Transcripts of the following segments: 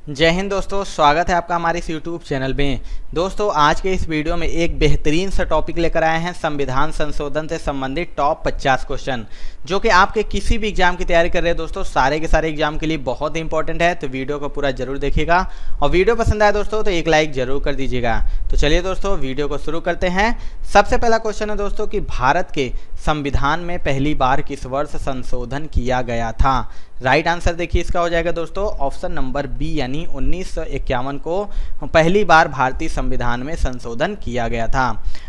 जय हिंद दोस्तों, स्वागत है आपका हमारे इस YouTube चैनल में। दोस्तों आज के इस वीडियो में एक बेहतरीन सा टॉपिक लेकर आए हैं, संविधान संशोधन से संबंधित टॉप 50 क्वेश्चन जो कि आपके किसी भी एग्जाम की तैयारी कर रहे हैं दोस्तों, सारे के सारे एग्जाम के लिए बहुत इंपॉर्टेंट है। तो वीडियो को पूरा जरूर देखिएगा और वीडियो पसंद आए दोस्तों तो एक लाइक जरूर कर दीजिएगा। तो चलिए दोस्तों वीडियो को शुरू करते हैं। सबसे पहला क्वेश्चन है दोस्तों कि भारत के संविधान में पहली बार किस वर्ष संशोधन किया गया था। राइट आंसर देखिए इसका हो जाएगा दोस्तों ऑप्शन नंबर बी यानी 1951 को पहली बार भारतीय संविधान में संशोधन किया गया था।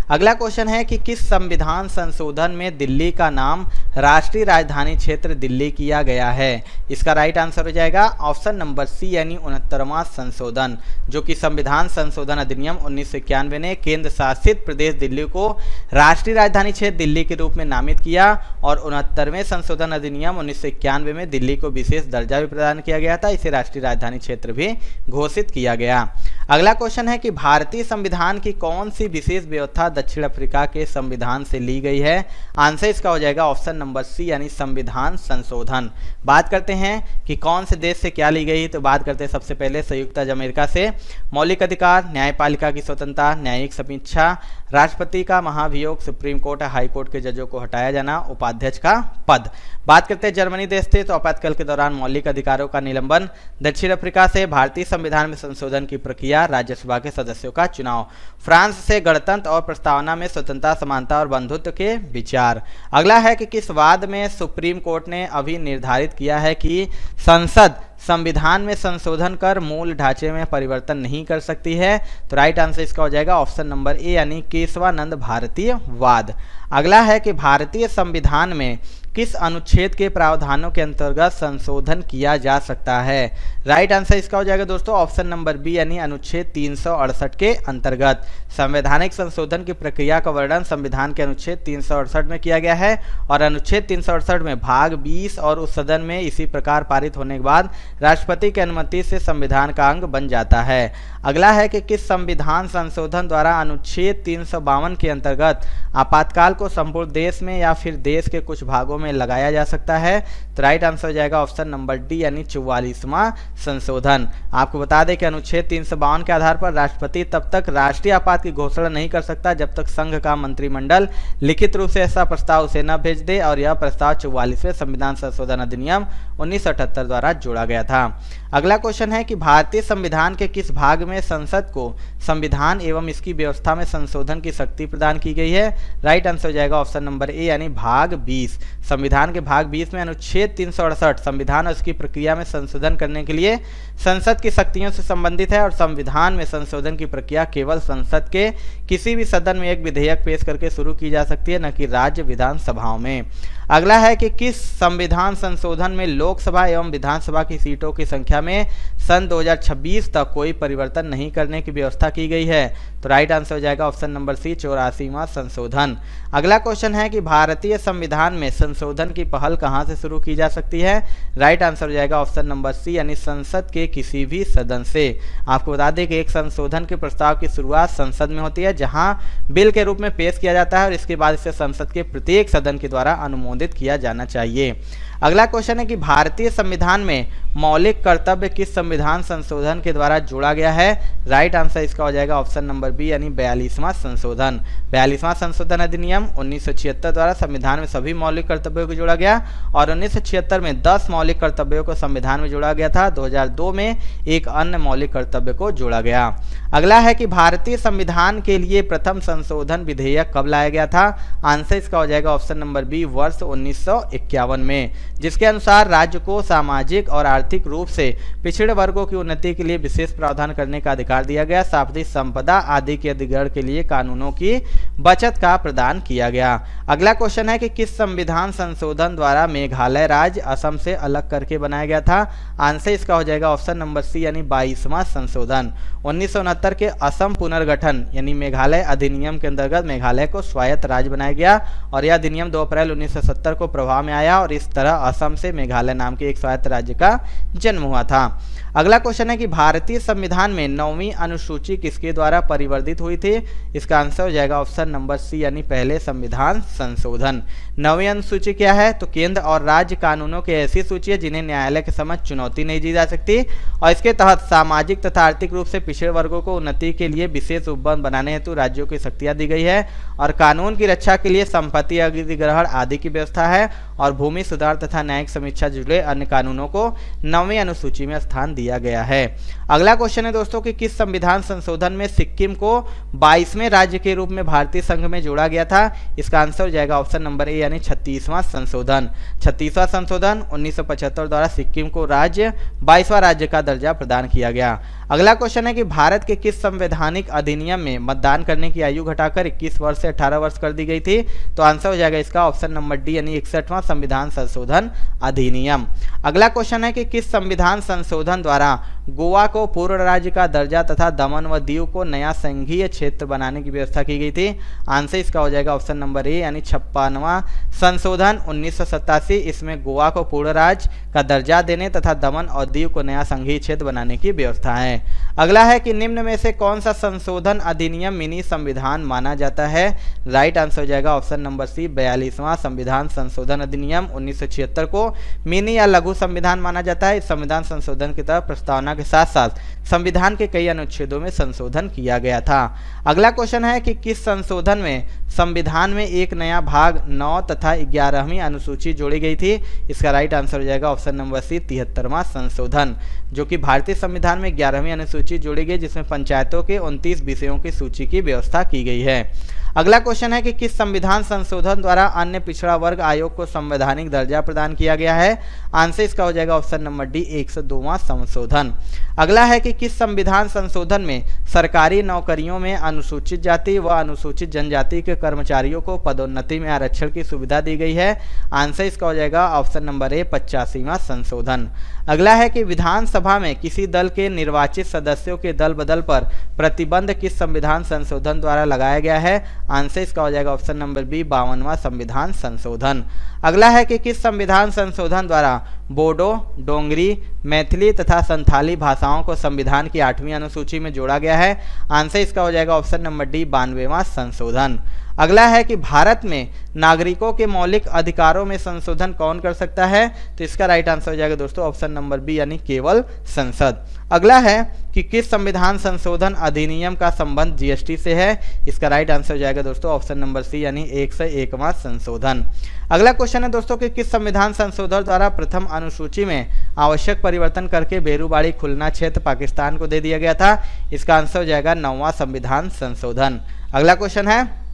अगला क्वेश्चन है कि किस संविधान संशोधन में दिल्ली का नाम राष्ट्रीय राजधानी क्षेत्र दिल्ली किया गया है। इसका राइट आंसर हो जाएगा ऑप्शन नंबर सी यानी 69वां संशोधन, जो कि संविधान संशोधन अधिनियम 1991 ने केंद्र शासित प्रदेश दिल्ली को राष्ट्रीय राजधानी क्षेत्र दिल्ली के रूप में नामित किया और 69वें संशोधन अधिनियम 1991 में दिल्ली को विशेष दर्जा भी प्रदान किया गया था। इसे राष्ट्रीय राजधानी क्षेत्र भी घोषित किया गया। अगला क्वेश्चन है कि भारतीय संविधान की कौन सी विशेष व्यवस्था दक्षिण अफ्रीका के संविधान से ली गई है। आंसर इसका हो जाएगा ऑप्शन नंबर सी यानी संविधान संशोधन। बात करते हैं कि कौन से देश से क्या ली गई, तो बात करते हैं सबसे पहले संयुक्त राज्य अमेरिका से। मौलिक अधिकार, न्यायपालिका की स्वतंत्रता, न्यायिक समीक्षा, राष्ट्रपति का महाभियोग, सुप्रीम कोर्ट हाई कोर्ट के जजों को हटाया जाना, उपाध्यक्ष का पद। बात करते हैं जर्मनी देश से, तो आपातकाल के दौरान मौलिक अधिकारों का निलंबन। दक्षिण अफ्रीका से भारतीय संविधान में संशोधन की प्रक्रिया, राज्यसभा के सदस्यों का चुनाव। फ्रांस से गणतंत्र और प्रस्तावना में स्वतंत्रता, समानता और बंधुत्व के विचार। अगला है कि किस वाद में सुप्रीम कोर्ट ने अभी निर्धारित किया है कि संसद संविधान में संशोधन कर मूल ढांचे में परिवर्तन नहीं कर सकती है। तो राइट आंसर इसका हो जाएगा ऑप्शन नंबर ए यानी केशवानंद भारतीय वाद। अगला है कि भारतीय संविधान में किस अनुच्छेद के प्रावधानों के अंतर्गत संशोधन किया जा सकता है। राइट आंसर इसका हो जाएगा दोस्तों ऑप्शन नंबर बी यानी अनुच्छेद 368 के अंतर्गत। संवैधानिक संशोधन की प्रक्रिया का वर्णन संविधान के अनुच्छेद 368 में किया गया है और अनुच्छेद 368 में भाग 20 और उस सदन में इसी प्रकार पारित होने के बाद राष्ट्रपति की अनुमति से संविधान का अंग बन जाता है। अगला है कि किस संविधान संशोधन द्वारा अनुच्छेद 352 के अंतर्गत आपातकाल को संपूर्ण देश में या फिर देश के कुछ भागों में लगाया जा सकता है। तो राइट आंसर हो जाएगा ऑप्शन नंबर डी यानी 44वां संशोधन। आपको बता दें कि अनुच्छेद 352 के आधार पर राष्ट्रपति तब तक राष्ट्रीय आपात की घोषणा नहीं कर सकता जब तक संघ का मंत्रिमंडल लिखित रूप से ऐसा प्रस्ताव उसे न भेज दे और यह प्रस्ताव 44वें संविधान संशोधन अधिनियम 1978 द्वारा जोड़ा गया था। अगला क्वेश्चन है कि भारतीय संविधान के किस भाग में संसद को संविधान एवं इसकी व्यवस्था में संशोधन की शक्ति प्रदान की गई है। राइट आंसर हो जाएगा ऑप्शन नंबर ए यानी भाग 20। संविधान के भाग 20 में अनुच्छेद 368 संविधान और इसकी प्रक्रिया में संशोधन करने के लिए संसद की शक्तियों से संबंधित है और संविधान में संशोधन की प्रक्रिया केवल संसद के किसी भी सदन में एक विधेयक पेश करके शुरू की जा सकती है, न कि राज्य विधानसभाओं में। अगला है कि किस संविधान संशोधन में लोकसभा एवं विधानसभा की सीटों की संख्या में सन 2026 तक कोई परिवर्तन नहीं करने की व्यवस्था की गई है। तो राइट आंसर हो जाएगा ऑप्शन नंबर सी 84वां संशोधन। अगला क्वेश्चन है कि भारतीय संविधान में संशोधन की पहल कहां से शुरू की जा सकती है। राइट आंसर हो जाएगा ऑप्शन नंबर सी यानी संसद के किसी भी सदन से। आपको बता दें कि एक संशोधन के प्रस्ताव की शुरुआत संसद में होती है, जहां बिल के रूप में पेश किया जाता है और इसके बाद इसे संसद के प्रत्येक सदन के द्वारा अनुमोदित किया जाना चाहिए। अगला क्वेश्चन है कि भारतीय संविधान में मौलिक कर्तव्य किस संविधान संशोधन के द्वारा जोड़ा गया है। राइट आंसर इसका हो जाएगा ऑप्शन नंबर बी यानी 42वां संशोधन। 42वां संशोधन अधिनियम 1976 द्वारा संविधान में सभी मौलिक कर्तव्यों को जोड़ा गया और 1976 में 10 मौलिक कर्तव्यों को संविधान में जोड़ा गया था। 2002 में एक अन्य मौलिक कर्तव्य को जोड़ा गया। अगला है कि भारतीय संविधान के लिए प्रथम संशोधन विधेयक कब लाया गया था। आंसर इसका हो जाएगा ऑप्शन नंबर बी वर्ष 1951 में, जिसके अनुसार राज्य को सामाजिक और आर्थिक रूप से पिछड़े वर्गों की उन्नति के लिए विशेष प्रावधान करने का अधिकार दिया गया। साथ ही संपदा आदि के अधिग्रहण के लिए कानूनों की बचत का प्रदान किया गया। अगला क्वेश्चन है कि किस संविधान संशोधन द्वारा मेघालय राज्य असम से अलग करके बनाया गया था। आंसर इसका हो जाएगा ऑप्शन नंबर सी यानी 22वां संशोधन। 1969 के असम पुनर्गठन यानी मेघालय अधिनियम के अंतर्गत मेघालय को स्वायत्त राज्य बनाया गया और यह अधिनियम 2 अप्रैल 1970 को प्रभाव में आया और इस तरह असम से मेघालय नाम के एक स्वायत्त राज्य का जन्म हुआ था। अगला क्वेश्चन है कि भारतीय संविधान में 9वीं अनुसूची किसके द्वारा परिवर्तित हुई थी? इसका आंसर हो जाएगा ऑप्शन नंबर सी यानी पहले संविधान संशोधन। 9वीं अनुसूची क्या है? तो केंद्र और राज्य कानूनों की ऐसी सूची है जिन्हें न्यायालय के समक्ष चुनौती नहीं दी जा सकती और इसके तहत सामाजिक तथा आर्थिक रूप से पिछड़े वर्गों को उन्नति के लिए विशेष उपबंध बनाने हेतु राज्यों की शक्तियां दी गई है और कानून की रक्षा के लिए संपत्ति अधिग्रहण आदि की व्यवस्था है और भूमि सुधार तथा न्यायिक समीक्षा जुड़े अन्य कानूनों को 9वीं अनुसूची में स्थान दिया गया है। अगला क्वेश्चन है दोस्तों कि किस संविधान संशोधन में सिक्किम को 22वें राज्य के रूप में भारतीय संघ में जोड़ा गया था? इसका आंसर हो जाएगा ऑप्शन नंबर ए यानी 36वां संशोधन। 36वां संशोधन 1975 द्वारा सिक्किम को राज्य 22वां राज्य का दर्जा प्रदान किया गया। अगला क्वेश्चन है कि भारत के किस संवैधानिक अधिनियम में मतदान करने की आयु घटाकर 21 वर्ष से 18 वर्ष कर दी गई थी? तो आंसर हो जाएगा इसका ऑप्शन नंबर डी यानी 61वां संविधान संशोधन अधिनियम। अगला क्वेश्चन है कि किस संविधान संशोधन द्वारा गोवा को पूर्ण राज्य का दर्जा तथा दमन व दीव को नया संघीय क्षेत्र बनाने की व्यवस्था की गई थी? आंसर इसका हो जाएगा ऑप्शन नंबर ए यानी 56वां संशोधन 1987। इसमें गोवा को पूर्ण राज्य का दर्जा देने तथा दमन और दीव को नया संघीय क्षेत्र बनाने की व्यवस्था है। अगला है कि निम्न में से कौन सा संशोधन अधिनियम मिनी संविधान माना जाता है? राइट आंसर हो जाएगा ऑप्शन नंबर सी 42वां संविधान संशोधन अधिनियम 1976 को मिनी या लघु संविधान माना जाता है। इस संविधान संशोधन की तरफ प्रस्तावना के साथ साथ संविधान के कई अनुच्छेदों में संशोधन किया गया था। अगला क्वेश्चन है कि किस संशोधन में संविधान में एक नया भाग 9 तथा 11वीं अनुसूची जोड़ी गई थी? इसका राइट आंसर हो जाएगा ऑप्शन नंबर सी 73वां संशोधन, जो कि भारतीय संविधान में 11वीं अनुसूची जोड़ी गई जिसमें पंचायतों के 29 विषयों की सूची की व्यवस्था की गई है। अगला क्वेश्चन है कि किस संविधान संशोधन द्वारा अन्य पिछड़ा वर्ग आयोग को संवैधानिक दर्जा प्रदान किया गया है? आंसर इसका हो जाएगा ऑप्शन नंबर डी 102वां संशोधन। अगला है कि किस संविधान संशोधन में सरकारी नौकरियों में अनुसूचित जाति व अनुसूचित जनजाति के कर्मचारियों को पदोन्नति में आरक्षण की सुविधा दी गई है? आंसर इसका हो जाएगा ऑप्शन नंबर ए 85वां संशोधन। अगला है कि विधानसभा में किसी दल के निर्वाचित सदस्यों के दल बदल पर प्रतिबंध किस संविधान संशोधन द्वारा लगाया गया है? आंसर इसका हो जाएगा ऑप्शन नंबर बी 52वां संविधान संशोधन। अगला है कि किस संविधान संशोधन द्वारा बोडो, डोंगरी, मैथिली तथा संथाली भाषाओं को संविधान की 8वीं अनुसूची में जोड़ा गया है? आंसर इसका हो जाएगा ऑप्शन नंबर डी 92वां संशोधन। अगला है कि भारत में नागरिकों के मौलिक अधिकारों में संशोधन कौन कर सकता है? तो इसका राइट आंसर हो जाएगा दोस्तों ऑप्शन नंबर बी यानी केवल संसद। अगला है कि किस संविधान संशोधन अधिनियम का संबंध जीएसटी से है? इसका राइट आंसर हो जाएगा दोस्तों ऑप्शन नंबर सी यानी 101वां संशोधन। अगला क्वेश्चन है दोस्तों कि किस संविधान संशोधन द्वारा प्रथम अनुसूची में आवश्यक परिवर्तन करके बेरूबाड़ी खुलना क्षेत्र पाकिस्तान को दे दिया गया था? इसका आंसर हो जाएगा 9वां संविधान संशोधन। अगला क्वेश्चन है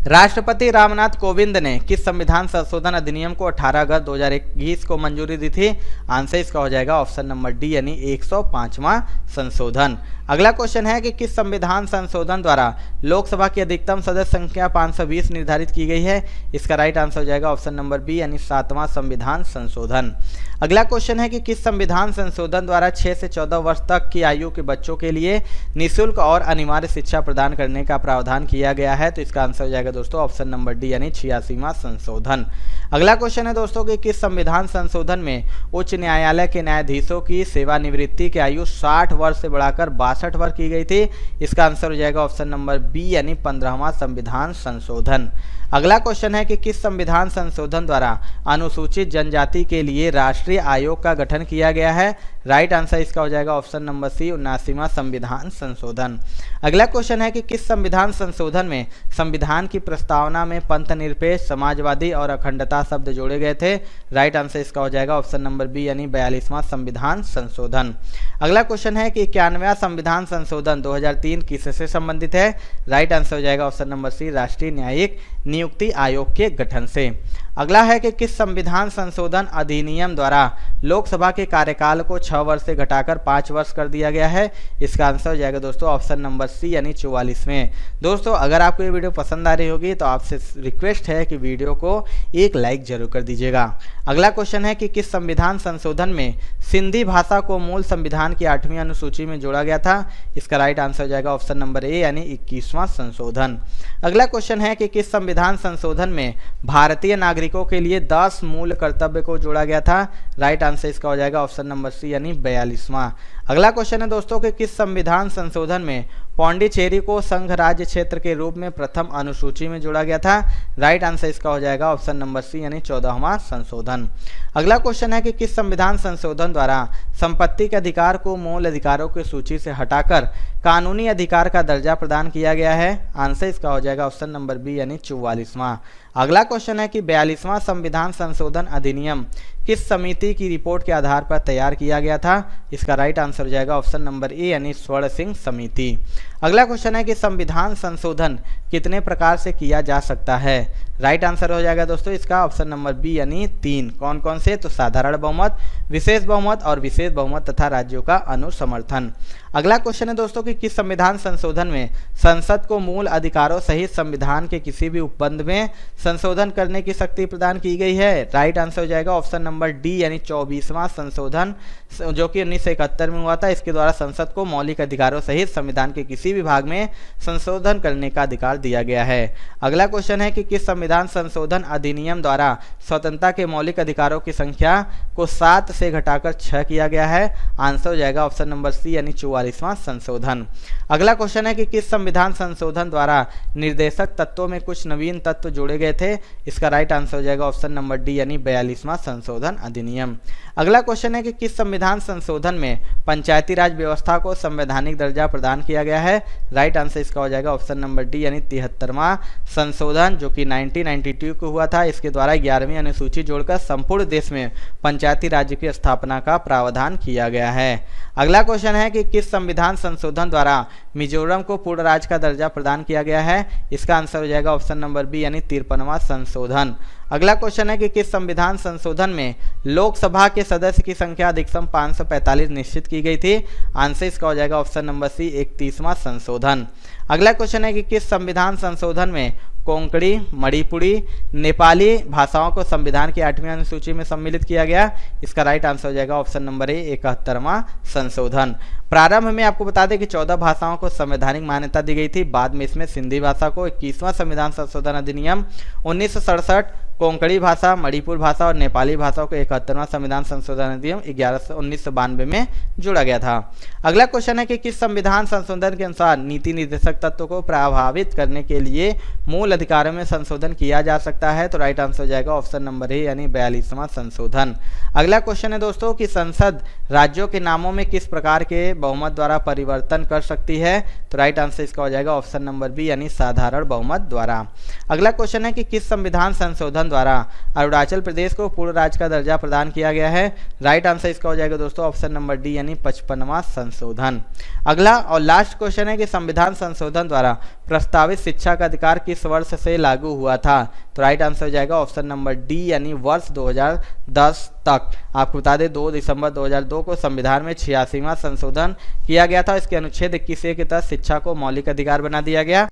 राष्ट्रपति रामनाथ कोविंद ने किस संविधान संशोधन अधिनियम को 18 अगस्त 2021 को मंजूरी दी थी? आंसर इसका हो जाएगा ऑप्शन नंबर डी यानी 105वां संशोधन। अगला क्वेश्चन है कि किस संविधान संशोधन द्वारा लोकसभा की अधिकतम सदस्य संख्या 520 निर्धारित की गई है? इसका राइट आंसर हो जाएगा ऑप्शन नंबर बी यानी 7वां संविधान संशोधन। अगला क्वेश्चन है कि किस संविधान संशोधन द्वारा 6 से 14 वर्ष तक की आयु के बच्चों के लिए निःशुल्क और अनिवार्य शिक्षा प्रदान करने का प्रावधान किया गया है? तो इसका आंसर हो जाएगा दोस्तों ऑप्शन नंबर डी यानी 86वां संशोधन। अगला क्वेश्चन है दोस्तों कि किस संविधान संशोधन में उच्च न्यायालय के न्यायाधीशों की सेवानिवृत्ति की आयु 60 वर्ष से बढ़ाकर 62 वर्ष की गई थी? इसका आंसर हो जाएगा ऑप्शन नंबर बी यानी 15वां संविधान संशोधन। अगला क्वेश्चन है कि किस संविधान संशोधन द्वारा अनुसूचित जनजाति के लिए राष्ट्रीय आयोग का गठन किया गया है? राइट आंसर इसका हो जाएगा ऑप्शन नंबर सी 79वां संविधान संशोधन। अगला क्वेश्चन है कि किस संविधान संशोधन में संविधान की प्रस्तावना में पंथनिरपेक्ष, समाजवादी और अखंडता शब्द जोड़े गए थे? राइट आंसर इसका हो जाएगा ऑप्शन नंबर बी यानी 42वां संविधान संशोधन। अगला क्वेश्चन है कि 91वां संविधान संशोधन 2003 किससे संबंधित है? राइट आंसर हो जाएगा ऑप्शन नंबर सी राष्ट्रीय न्यायिक नियुक्ति आयोग के गठन से। अगला है कि किस संविधान संशोधन अधिनियम द्वारा लोकसभा के कार्यकाल को 6 वर्ष से घटाकर 5 वर्ष कर दिया गया है। इसका आंसर हो जाएगा दोस्तों ऑप्शन नंबर सी यानी 44वें। दोस्तों अगर आपको ये वीडियो पसंद आ रही होगी तो आपसे रिक्वेस्ट है कि वीडियो को एक लाइक जरूर कर दीजिएगा। अगला क्वेश्चन है कि किस संविधान संशोधन में सिंधी भाषा को मूल संविधान की 8वीं अनुसूची में जोड़ा गया था? इसका राइट आंसर हो जाएगा ऑप्शन नंबर ए यानी 21वां संशोधन। अगला क्वेश्चन है कि किस संविधान संशोधन में भारतीय नागरिकों के लिए 10 मूल कर्तव्य को जोड़ा गया था? राइट आंसर इसका हो जाएगा ऑप्शन नंबर सी यानी 42वां। अगला क्वेश्चन है दोस्तों कि किस संविधान संशोधन में पौंडीचेरी को संघ राज्य क्षेत्र के रूप में प्रथम अनुसूची में जोड़ा गया था? राइट आंसर इसका हो जाएगा ऑप्शन नंबर सी यानी 14वां संशोधन। अगला क्वेश्चन है कि किस संविधान संशोधन द्वारा संपत्ति के अधिकार को मूल अधिकारों की सूची से हटाकर कानूनी अधिकार का दर्जा प्रदान किया गया है? आंसर इसका हो जाएगा ऑप्शन नंबर बी यानी 44वां। अगला क्वेश्चन है कि 42वां संविधान संशोधन अधिनियम किस समिति की रिपोर्ट के आधार पर तैयार किया गया था? इसका राइट आंसर हो जाएगा ऑप्शन नंबर ए यानी स्वर्ण सिंह समिति। अगला क्वेश्चन है कि संविधान संशोधन कितने प्रकार से किया जा सकता है? राइट आंसर हो जाएगा दोस्तों इसका ऑप्शन नंबर बी यानी 3। कौन कौन से? तो साधारण बहुमत, विशेष बहुमत और विशेष बहुमत तथा राज्यों का अनुसमर्थन। अगला क्वेश्चन है दोस्तों कि किस संविधान संशोधन में संसद को मूल अधिकारों सहित संविधान के किसी भी उपबंध में संशोधन करने की शक्ति प्रदान की गई है? राइट आंसर हो जाएगा ऑप्शन नंबर डी यानी 24वां संशोधन जो कि 1971 में हुआ था। इसके द्वारा संसद को मौलिक अधिकारों सहित संविधान के किसी भी भाग में संशोधन करने का अधिकार दिया गया है। अगला क्वेश्चन है कि किस संविधान संशोधन अधिनियम द्वारा स्वतंत्रता के मौलिक अधिकारों की संख्या को 7 से घटाकर 6 किया गया है? आंसर हो जाएगा ऑप्शन नंबर सी यानी 44वां संशोधन। अगला क्वेश्चन है कि किस संविधान संशोधन द्वारा निर्देशक तत्वों में कुछ नवीन तत्व जोड़े गए थे? इसका राइट आंसर हो जाएगा ऑप्शन नंबर डी यानी 42वां संशोधन अधिनियम। अगला क्वेश्चन है कि किस संविधान संशोधन में पंचायती राज व्यवस्था को संवैधानिक दर्जा प्रदान किया गया है? राइट आंसर इसका हो जाएगा ऑप्शन नंबर डी यानी 73वां संशोधन जो कि 1992 को हुआ था। इसके द्वारा 11वीं अनुसूची जोड़कर संपूर्ण देश में पंचायती राज्य की स्थापना का प्रावधान किया गया है। अगला क्वेश्चन है कि किस संविधान संशोधन द्वारा मिजोरम को पूर्ण राज्य का दर्जा प्रदान किया गया है? इसका आंसर हो जाएगा ऑप्शन नंबर बी यानी 53वां संशोधन। अगला क्वेश्चन है कि किस संविधान संशोधन में लोकसभा के सदस्य की संख्या अधिकतम 545 निश्चित की गई थी? आंसर इसका हो जाएगा ऑप्शन नंबर सी 31वां संशोधन। अगला क्वेश्चन है कि किस संविधान संशोधन में कोंकणी, मणिपुरी, नेपाली भाषाओं को संविधान की 8वीं अनुसूची में सम्मिलित किया गया? इसका राइट आंसर हो जाएगा ऑप्शन नंबर ए 71वां संशोधन। प्रारंभ में आपको बता दें कि 14 भाषाओं को संवैधानिक मान्यता दी गई थी। बाद में इसमें सिंधी भाषा को 21वां संविधान संशोधन अधिनियम 1967, कोंकणी भाषा, मणिपुर भाषा और नेपाली भाषाओं को 71वां संविधान संशोधन अधिनियम 1992 में जोड़ा गया था। अगला क्वेश्चन है कि किस संविधान संशोधन के अनुसार नीति निर्देशक तत्व को प्रभावित करने के लिए मूल अधिकारों में संशोधन किया जा सकता है? तो राइट आंसर हो जाएगा ऑप्शन नंबर ए यानी 42वां संशोधन। अगला क्वेश्चन है दोस्तों कि संसद राज्यों के नामों में किस प्रकार के बहुमत द्वारा परिवर्तन कर सकती है? तो राइट आंसर इसका हो जाएगा ऑप्शन नंबर बी यानी साधारण बहुमत द्वारा। अगला क्वेश्चन है कि किस संविधान संशोधन द्वारा अरुणाचल प्रदेश को पूर्ण राज्य का दर्जा प्रदान किया गया है? राइट आंसर इसका हो जाएगा दोस्तों ऑप्शन नंबर डी यानी 55वां संशोधन। अगला और लास्ट क्वेश्चन है कि संविधान संशोधन द्वारा प्रस्तावित शिक्षा का अधिकार किस वर्ष से लागू हुआ था? तो राइट आंसर हो जाएगा ऑप्शन नंबर डी यानी वर्ष 2010 तक। आपको बता दें 2 दिसंबर 2002 को संविधान में 86वां संशोधन किया गया था। इसके अनुच्छेद 21A के तहत शिक्षा को मौलिक अधिकार बना दिया गया।